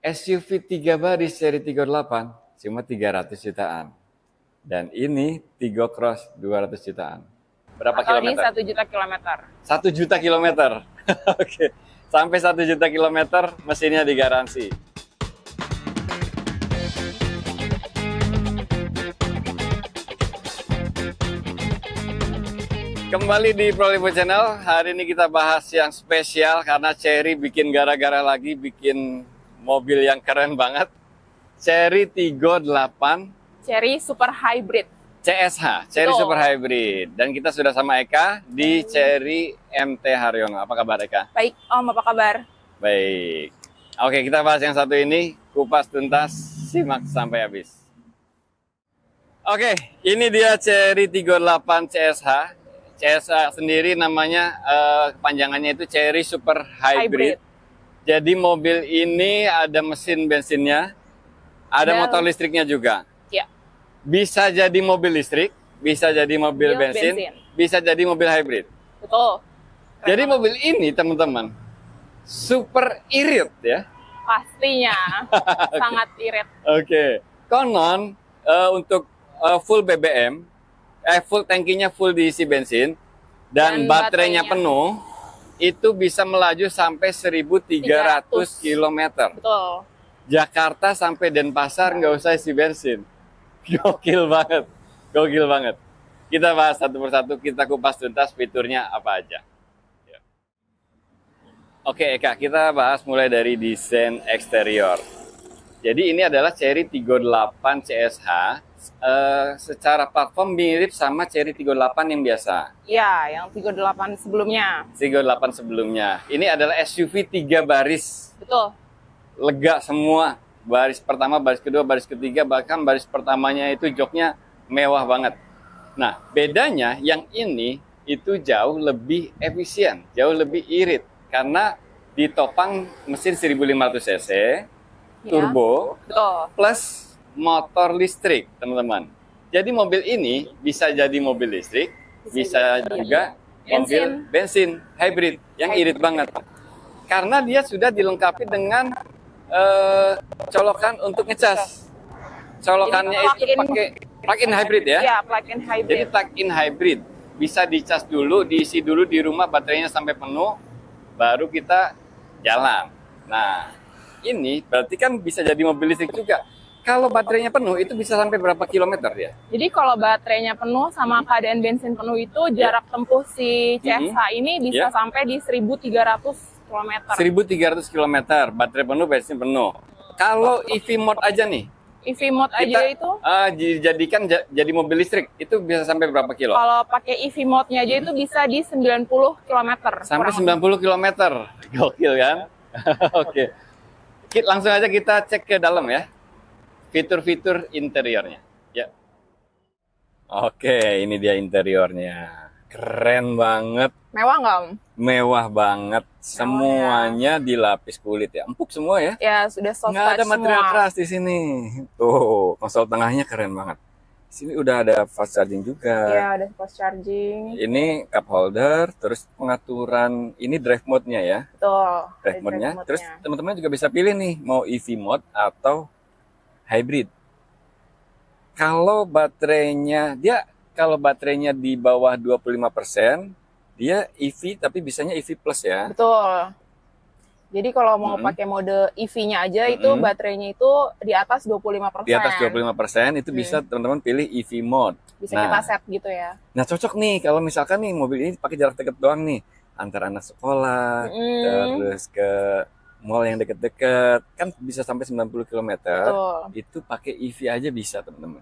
SUV 3 baris seri 38 cuma 300 jutaan. Dan ini Tigo Cross 200 jutaan. Berapa Atau kilometer? Ini 1 juta kilometer. 1 juta kilometer. Oke. Sampai 1 juta kilometer mesinnya digaransi. Kembali di Prolivo Channel. Hari ini kita bahas yang spesial karena Cherry bikin gara-gara lagi, bikin mobil yang keren banget. Cherry Tigo 8 Cherry Super Hybrid. CSH, Cherry Betul. Super Hybrid. Dan kita sudah sama Eka di Cherry MT Haryono. Apa kabar Eka? Baik, Om, apa kabar? Baik. Oke, kita bahas yang satu ini, kupas tuntas, simak sampai habis. Oke, ini dia Cherry Tigo 8 CSH. CSH sendiri namanya, kepanjangannya itu Cherry Super Hybrid. Jadi mobil ini ada mesin bensinnya, ada motor listriknya juga. Ya. Bisa jadi mobil listrik, bisa jadi mobil bensin, bisa jadi mobil hybrid. Betul. Keren Jadi banget. mobil ini teman-teman super irit ya. Pastinya sangat irit. Oke. Konon untuk full BBM, full tankinya full diisi bensin dan baterainya penuh, itu bisa melaju sampai 1.300 km. Betul. Jakarta sampai Denpasar nggak usah isi bensin. Gokil banget, gokil banget. Kita bahas satu persatu, kita kupas tuntas fiturnya apa aja. Oke Eka, kita bahas mulai dari desain eksterior. Jadi ini adalah Cherry Tigo 8 CSH. Secara platform mirip sama Cherry Tigo 8 yang biasa. Ya, yang Tigo 8 sebelumnya. Tigo 8 sebelumnya. Ini adalah SUV 3 baris. Betul. Lega semua. Baris pertama, baris kedua, baris ketiga, bahkan baris pertamanya itu joknya mewah banget. Nah, bedanya yang ini itu jauh lebih efisien, jauh lebih irit. Karena ditopang mesin 1500 cc, turbo, plus motor listrik, teman-teman. Jadi mobil ini bisa jadi mobil listrik, bisa juga mobil bensin, hybrid, yang irit banget. Karena dia sudah dilengkapi dengan colokan untuk ngecas. Colokannya itu pakai plug-in hybrid ya? Iya, plug-in hybrid. Jadi plug-in hybrid. Bisa dicas dulu, diisi dulu di rumah baterainya sampai penuh, baru kita jalan. Nah, ini berarti kan bisa jadi mobil listrik juga. Kalau baterainya penuh, itu bisa sampai berapa kilometer ya? Jadi kalau baterainya penuh sama keadaan bensin penuh itu jarak tempuh si CSH ini bisa sampai di 1.300 km. 1.300 km, baterai penuh, bensin penuh. Kalau EV mode aja nih? EV mode aja itu? Dijadikan jadi mobil listrik, itu bisa sampai berapa kilo? Kalau pakai EV mode-nya aja itu bisa di 90 km. Sampai 90 km, gokil kan? Oke. Langsung aja kita cek ke dalam ya. Fitur-fitur interiornya. Ya. Oke, ini dia interiornya. Keren banget. Mewah nggak, Om? Mewah banget. Semuanya dilapis kulit ya. Empuk semua ya. Ya, sudah soft touch. Nggak ada material keras di sini. Tuh, konsol tengahnya keren banget. Di sini udah ada fast charging juga. Ya, ada fast charging. Ini cup holder, terus pengaturan, ini drive mode-nya ya. Betul. Drive mode-nya. Terus teman-teman juga bisa pilih nih, mau EV mode atau hybrid. Kalau baterainya, kalau baterainya di bawah 25%, dia EV tapi bisanya EV plus ya. Betul. Jadi kalau mau pakai mode EV-nya aja itu baterainya itu di atas 25%. Di atas 25% itu bisa teman-teman pilih EV mode. Bisa kita set gitu ya. Nah, cocok nih kalau misalkan nih mobil ini pakai jarak dekat doang nih, antar anak sekolah, terus ke mall yang deket-deket, kan bisa sampai 90 km. Itu pakai EV aja bisa, teman-teman.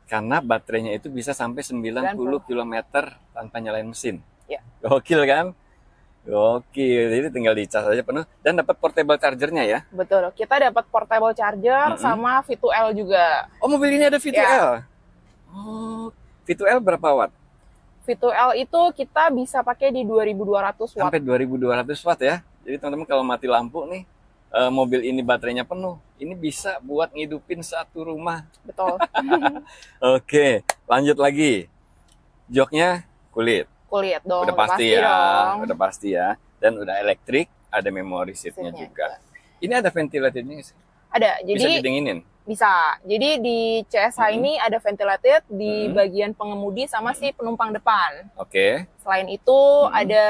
Karena baterainya itu bisa sampai 90 km tanpa nyalain mesin. Ya. Gokil kan? Gokil. Jadi tinggal dicas aja penuh dan dapat portable chargernya ya. Betul. Kita dapat portable charger sama V2L juga. Oh, mobil ini ada V2L. Oh, V2L berapa watt? V2L itu kita bisa pakai di 2200 watt. Sampai 2200 watt ya. Jadi teman-teman kalau mati lampu nih, mobil ini baterainya penuh, ini bisa buat ngidupin satu rumah. Betul. Oke, lanjut lagi. Joknya kulit. Kulit dong. Udah pasti ya, dong. udah pasti ya. Dan udah elektrik, ada memori seatnya juga. Ini ada ventilatornya nggak sih? Ada. Bisa Jadi didinginin? bisa. Jadi di CSA ini ada ventilated di bagian pengemudi sama si penumpang depan. Oke. Selain itu ada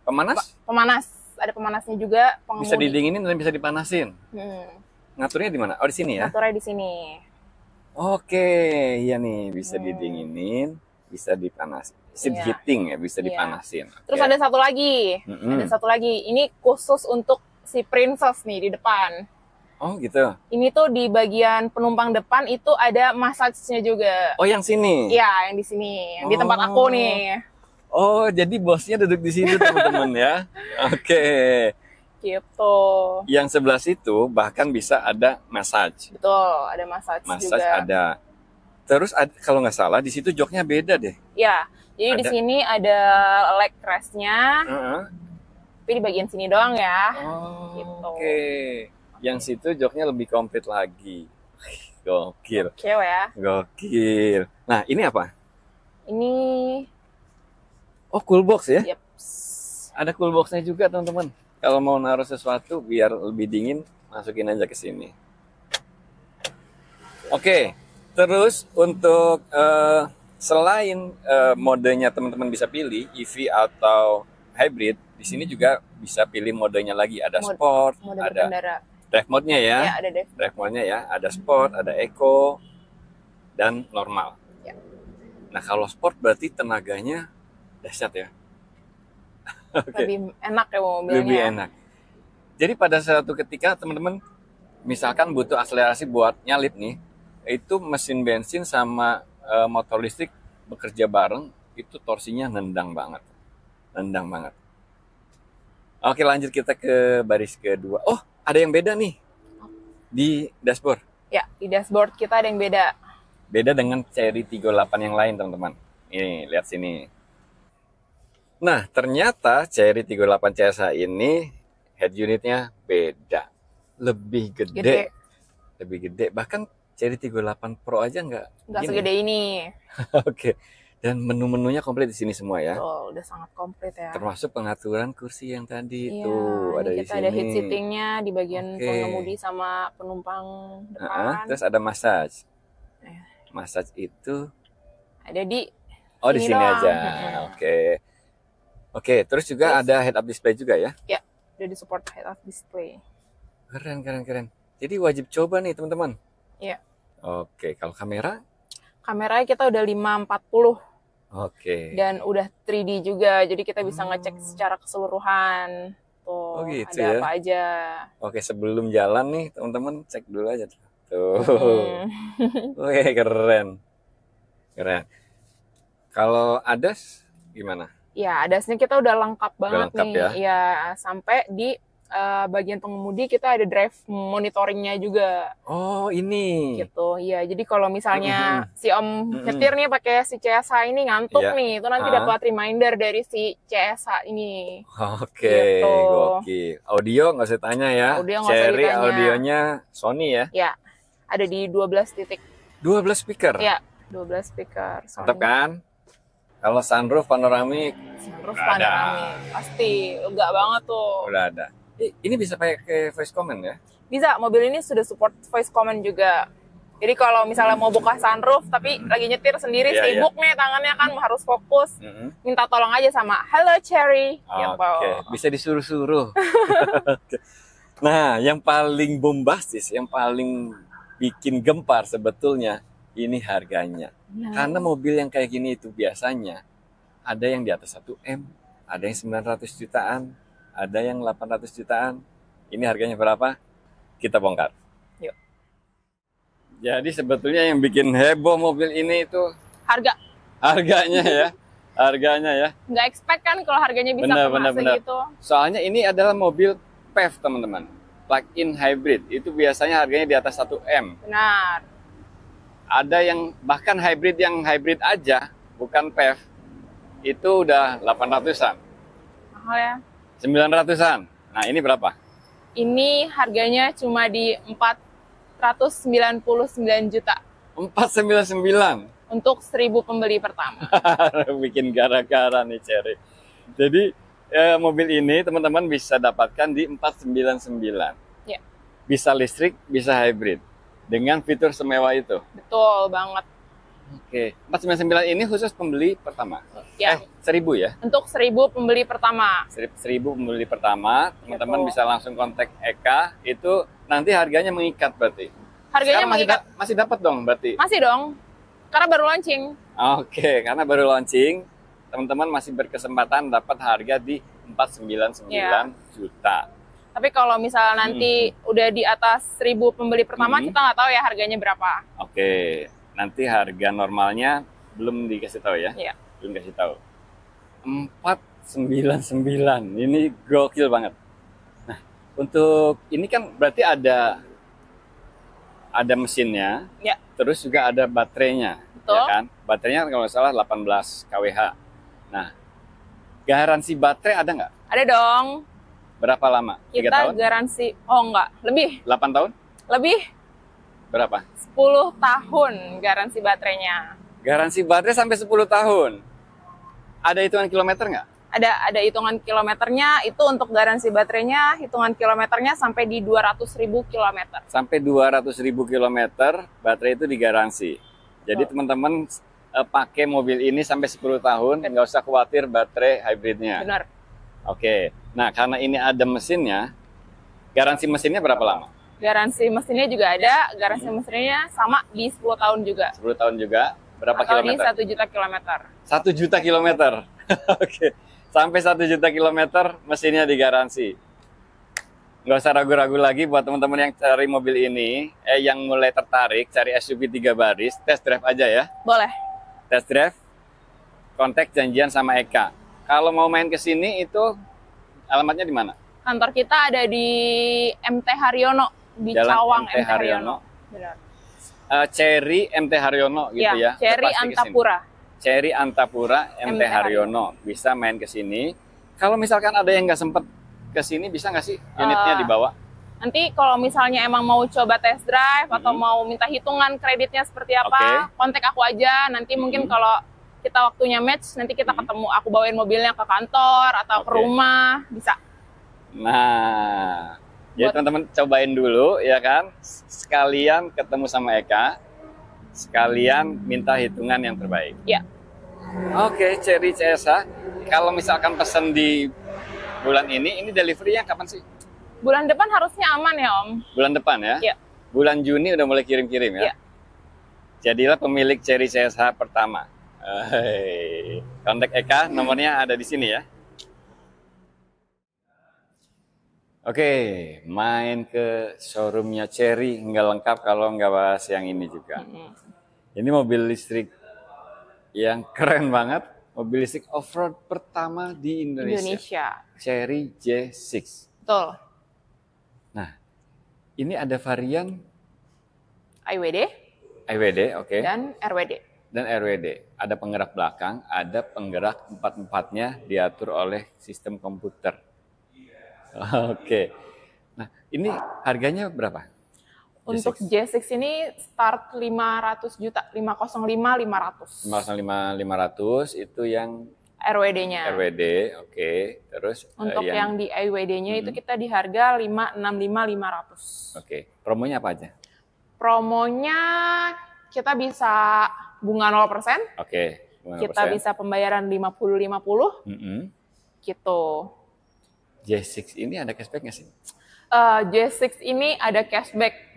Pemanas? pemanas. Ada pemanasnya juga pengemudi. Bisa didinginin dan bisa dipanasin. Ngaturnya di mana? Oh, di sini ya? Ngaturnya di sini. Oke, iya nih, bisa didinginin, bisa dipanasin. Seat heating ya, bisa dipanasin. Terus ada satu lagi. Ada satu lagi. Ini khusus untuk si Princess nih di depan. Oh gitu. Ini tuh di bagian penumpang depan itu ada massage-nya juga. Oh, yang sini? Iya, yang di sini, yang di tempat aku nih. Oh, jadi bosnya duduk di situ teman-teman ya. Oke. Gitu. Yang sebelah situ bahkan bisa ada massage. Betul, ada massage juga. Massage ada. Terus kalau nggak salah di situ joknya beda deh. Ya, jadi di sini ada leg rest-nya. Tapi di bagian sini doang ya. Oh, gitu. Oke. Yang situ joknya lebih komplit lagi. Gokil. Oke ya. Gokil. Nah, ini apa? Ini Oh, cool box ya? Yep. Ada cool box-nya juga, teman-teman. Kalau mau naruh sesuatu biar lebih dingin, masukin aja ke sini. Oke. Terus untuk selain modenya teman-teman bisa pilih EV atau hybrid, di sini juga bisa pilih modenya lagi. Ada sport, ada drive mode-nya ya. Ya, ada drive mode-nya ya. Ada sport, ada eco, dan normal. Ya. Nah, kalau sport berarti tenaganya dahsyat ya. Lebih enak ya mobilnya. Lebih enak. Jadi pada suatu ketika teman-teman misalkan butuh akselerasi buat nyalip nih, itu mesin bensin sama motor listrik bekerja bareng, itu torsinya nendang banget. Nendang banget. Oke, lanjut kita ke baris kedua. Oh, ada yang beda nih di dashboard. Ya, di dashboard kita ada yang beda. Beda dengan Chery 38 yang lain, teman-teman. Ini, lihat sini. Nah, ternyata Chery 38 CSA ini head unitnya beda. Lebih gede. Lebih gede. Bahkan Chery 38 Pro aja nggak segede ini. Oke. Dan menu-menunya komplit di sini semua ya. Betul, udah sangat komplit ya. Termasuk pengaturan kursi yang tadi itu ada di sini. Kita ada heat seating-nya di bagian pengemudi sama penumpang depan. Terus ada massage. Massage itu ada di di sini aja. Oke, terus juga ada head up display juga ya? Ya, udah di support head up display. Keren. Jadi wajib coba nih teman-teman. Iya. Oke, kalau kamera? Kameranya kita udah 540. Oke. Dan udah 3D juga, jadi kita bisa ngecek secara keseluruhan. Tuh, gitu ada ya? apa aja. Oke, sebelum jalan nih teman-teman cek dulu aja. Tuh. Wih, keren. Kalau ADAS gimana? Ya, ADAS-nya kita udah lengkap banget lengkap nih. Ya, sampai di bagian pengemudi kita ada drive monitoringnya juga. Oh, ini. Gitu. Iya, jadi kalau misalnya si Om nyetir nih pakai si CSA ini ngantuk nih, itu nanti dapat reminder dari si CSA ini. Oke, gokil. Audio nggak usah tanya ya. Chery audionya Sony ya? Ya, ada di 12 titik. 12 speaker? Ya, 12 speaker. Mantap kan? Kalau sunroof panoramik? Sunroof panoramik. Pasti, lega banget tuh. Udah ada. Ini bisa pakai voice command ya? Bisa, mobil ini sudah support voice command juga. Jadi kalau misalnya mau buka sunroof tapi lagi nyetir sendiri sibuk nih tangannya kan harus fokus, minta tolong aja sama Hello Chery. Oke, bisa disuruh-suruh. Nah, yang paling bombastis, yang paling bikin gempar sebetulnya ini harganya. Karena mobil yang kayak gini itu biasanya ada yang di atas 1M, ada yang 900 jutaan, ada yang 800 jutaan. Ini harganya berapa? Kita bongkar. Yuk. Jadi sebetulnya yang bikin heboh mobil ini itu harganya ya. Harganya ya. Nggak expect kan kalau harganya bisa kena segitu. Soalnya ini adalah mobil PHEV, teman-teman. Plug-in hybrid. Itu biasanya harganya di atas 1M. Benar. Ada yang bahkan hybrid yang hybrid aja, bukan PHEV, itu udah 800-an. Mahal ya? 900-an. Nah, ini berapa? Ini harganya cuma di 499 juta. 499? Untuk 1000 pembeli pertama. Bikin gara-gara nih, Chery. Jadi, mobil ini teman-teman bisa dapatkan di 499. Ya. bisa listrik, bisa hybrid. Dengan fitur semewah itu. Betul banget. Oke, 499 ini khusus pembeli pertama? Ya. 1000 ya? Untuk 1000 pembeli pertama. 1000 pembeli pertama, teman-teman bisa langsung kontak Eka, itu nanti harganya mengikat berarti? Harganya mengikat. Masih dapat dong berarti? Masih dong, karena baru launching. Oke, karena baru launching, teman-teman masih berkesempatan dapat harga di 499 juta. Tapi kalau misalnya nanti udah di atas 1000 pembeli pertama, kita nggak tahu ya harganya berapa. Oke, nanti harga normalnya belum dikasih tahu ya? Iya. Belum kasih tahu. 499, ini gokil banget. Nah, untuk ini kan berarti ada mesinnya, ya. Terus juga ada baterainya, betul. Ya kan? Baterainya kalau nggak salah 18 kWh. Nah, garansi baterai ada nggak? Ada dong. Berapa lama? 3 Kita tahun? garansi, oh enggak, lebih. 8 tahun? Lebih. Berapa? 10 tahun garansi baterainya. Garansi baterai sampai 10 tahun. Ada hitungan kilometer nggak? Ada hitungan kilometernya, itu untuk garansi baterainya, hitungan kilometernya sampai di 200.000 kilometer. Sampai 200.000 kilometer, baterai itu digaransi. Jadi teman-teman pakai mobil ini sampai 10 tahun, nggak usah khawatir baterai hybridnya. Benar. Oke, nah karena ini ada mesinnya, garansi mesinnya berapa lama? Garansi mesinnya juga ada, garansi mesinnya sama di 10 tahun juga. 10 tahun juga, berapa atau kilometer? Di 1 juta kilometer. 1 juta kilometer, oke. Sampai 1 juta kilometer mesinnya digaransi. Nggak usah ragu-ragu lagi buat teman-teman yang cari mobil ini, yang mulai tertarik, cari SUV 3 baris, test drive aja ya. Boleh. Test drive, kontak janjian sama Eka. Kalau mau main ke sini itu alamatnya di mana? Kantor kita ada di MT Haryono, di Jalan Cawang MT Haryono. Benar. Cherry MT Haryono gitu ya. Cherry Antapura. Cherry Antapura MT Haryono. Bisa main ke sini. Kalau misalkan ada yang nggak sempet ke sini, bisa nggak sih unitnya dibawa? Nanti kalau misalnya emang mau coba test drive atau mau minta hitungan kreditnya seperti apa, kontak aku aja. Nanti mungkin kalau kita waktunya match, nanti kita ketemu. Aku bawain mobilnya ke kantor atau ke rumah, bisa. Nah, jadi teman-teman cobain dulu ya kan. Sekalian ketemu sama Eka, sekalian minta hitungan yang terbaik. Ya. Oke, Cherry CSH. Kalau misalkan pesan di bulan ini delivery-nya kapan sih? Bulan depan harusnya aman ya, Om. Bulan depan ya? Iya. Bulan Juni udah mulai kirim-kirim ya? Iya. Jadilah pemilik Cherry CSH pertama. Kontak Eka, nomornya ada di sini ya. Oke, main ke showroomnya Cherry nggak lengkap kalau nggak bahas yang ini juga. Ini mobil listrik yang keren banget, mobil listrik off-road pertama di Indonesia. Cherry J6. Betul. Nah, ini ada varian IWD, oke. Dan RWD. Ada penggerak belakang, ada penggerak empat-empatnya diatur oleh sistem komputer. Oke. Nah, ini harganya berapa? Untuk J6 ini start 500 juta, 505.500. 505.500 itu yang RWD-nya. RWD, oke. Terus untuk yang di IWD-nya itu kita di harga 565.500. Oke. Promonya apa aja? Promonya kita bisa bunga 0%. Oke. Kita bisa pembayaran 50-50. Gitu. J6 ini ada cashback nggak sih? J6 ini ada cashback.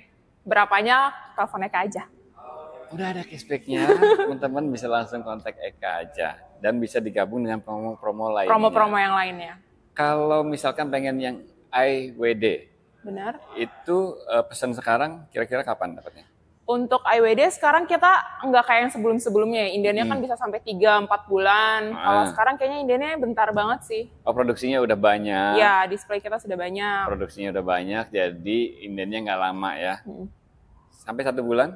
Berapanya telepon Eka aja. Udah ada cashbacknya, teman-teman bisa langsung kontak Eka aja. Dan bisa digabung dengan promo-promo lainnya. Promo-promo yang lainnya. Kalau misalkan pengen yang IWD. Benar. Itu pesan sekarang kira-kira kapan dapatnya? Untuk IWD sekarang kita nggak kayak yang sebelum-sebelumnya. Indiannya kan bisa sampai 3-4 bulan. Kalau sekarang kayaknya Indiannya bentar banget sih. Oh, produksinya udah banyak. Ya, display kita sudah banyak. Produksinya udah banyak, jadi Indiannya nggak lama ya. Sampai 1 bulan?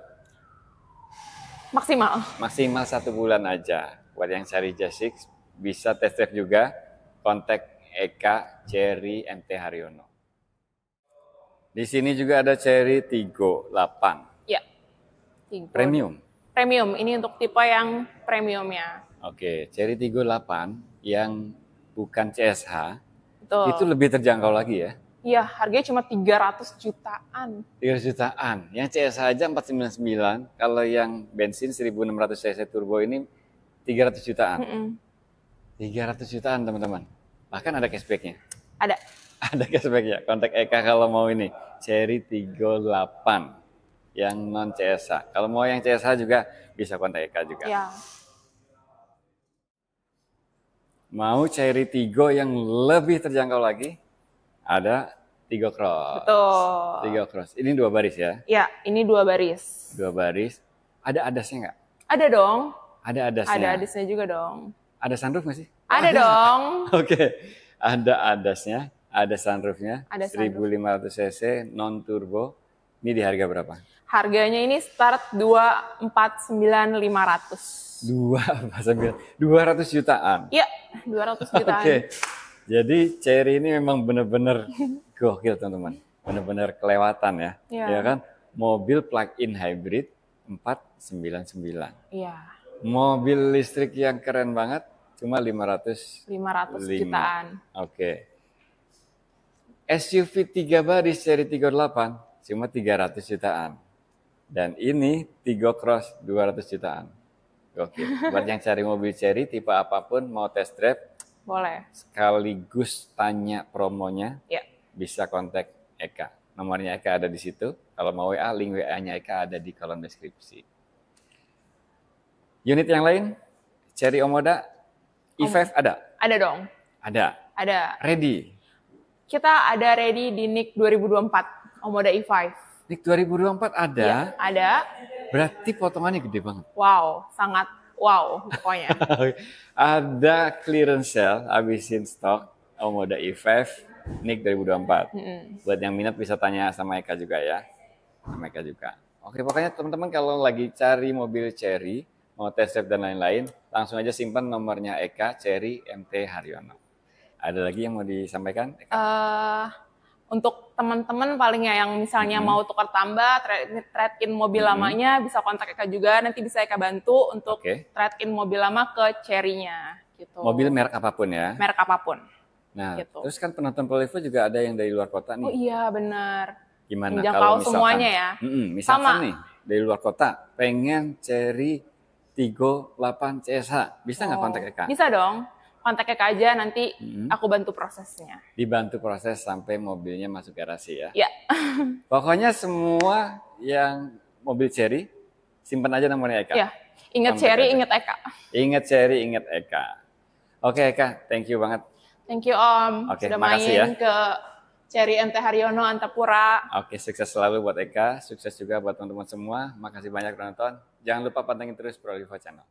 Maksimal. Maksimal 1 bulan aja. Buat yang cari J6 bisa test drive juga. Kontak Eka Cherry MT Haryono. Di sini juga ada Cherry Tiggo 8. Ya. Tiggo. Premium. Premium. Ini untuk tipe yang premiumnya. Oke, Cherry Tiggo 8 yang bukan CSH. Betul. Itu lebih terjangkau lagi ya? Iya, harganya cuma 300 jutaan. 300 jutaan. Yang CS aja 499. Kalau yang bensin 1600 cc turbo ini 300 jutaan. 300 jutaan teman-teman. Bahkan ada cashbacknya. Ada. Ada cashbacknya. Kontak Eka kalau mau ini. Cherry 38 yang non CSA. Kalau mau yang CSA juga bisa kontak Eka juga. Ya. Mau Cherry Tigo yang lebih terjangkau lagi? Ada Tigo Cross. Betul. Tigo Cross. Ini 2 baris ya? Ya, ini 2 baris. 2 baris. Ada adasnya nggak? Ada dong. Ada adasnya. Ada adasnya juga dong. Ada sunroof nggak sih? Ada dong. Oke. Ada adasnya, ada sunroofnya. Ada sunroof. 1500 cc non turbo. Ini di harga berapa? Harganya ini start 249.500. 200 jutaan. Iya, 200 jutaan. Oke. Jadi Cherry ini memang benar-benar gokil teman-teman. Benar-benar kelewatan ya. Ya kan? Mobil plug-in hybrid 499. Iya. Mobil listrik yang keren banget cuma 500 jutaan. Oke. SUV 3 baris Cherry Tiggo 8 cuma 300 jutaan. Dan ini Tigo Cross 200 jutaan. Oke. Buat yang cari mobil Cherry tipe apapun mau test drive boleh. Sekaligus tanya promonya, ya. Bisa kontak Eka. Nomornya Eka ada di situ. Kalau mau WA, link WA-nya Eka ada di kolom deskripsi. Unit yang lain, Cherry Omoda E5 ada? Ada dong. Ada? Ada. Ready? Kita ada ready di NIK 2024, Omoda E5. NIK 2024 ada? Ya, ada. Berarti potongannya gede banget. Wow, sangat wow pokoknya. Ada clearance sale, habisin stok Omoda E5 NIK 2024. Buat yang minat bisa tanya sama Eka juga ya. Sama Eka juga. Oke, pokoknya teman-teman kalau lagi cari mobil Cherry, mau test drive dan lain-lain, langsung aja simpan nomornya Eka, Cherry MT Haryono. Ada lagi yang mau disampaikan, Eka? Untuk teman-teman palingnya yang misalnya mau tukar tambah, trade-in mobil lamanya, bisa kontak Eka juga. Nanti bisa Eka bantu untuk trade-in mobil lama ke Cherry-nya. Gitu. Mobil merek apapun ya? Merek apapun. Nah, gitu. Terus kan penonton Polivo juga ada yang dari luar kota nih. Oh iya, benar. Gimana kalau misalkan, semuanya ya? Misalkan nih, dari luar kota, pengen Cherry Tigo 8 CSH, bisa nggak kontak Eka? Bisa dong. Kontak Eka aja, nanti aku bantu prosesnya. Dibantu proses sampai mobilnya masuk garasi ya? Iya. Pokoknya semua yang mobil Cherry, simpan aja nomornya Eka. Iya. Ingat Cherry, ingat Eka. Ingat Cherry, ingat Eka. Oke Eka, thank you banget. Thank you Om. Sudah main ke Cherry MT Haryono Antapura. Oke, sukses selalu buat Eka. Sukses juga buat teman-teman semua. Makasih banyak udah nonton. Jangan lupa pantengin terus Polivo Channel.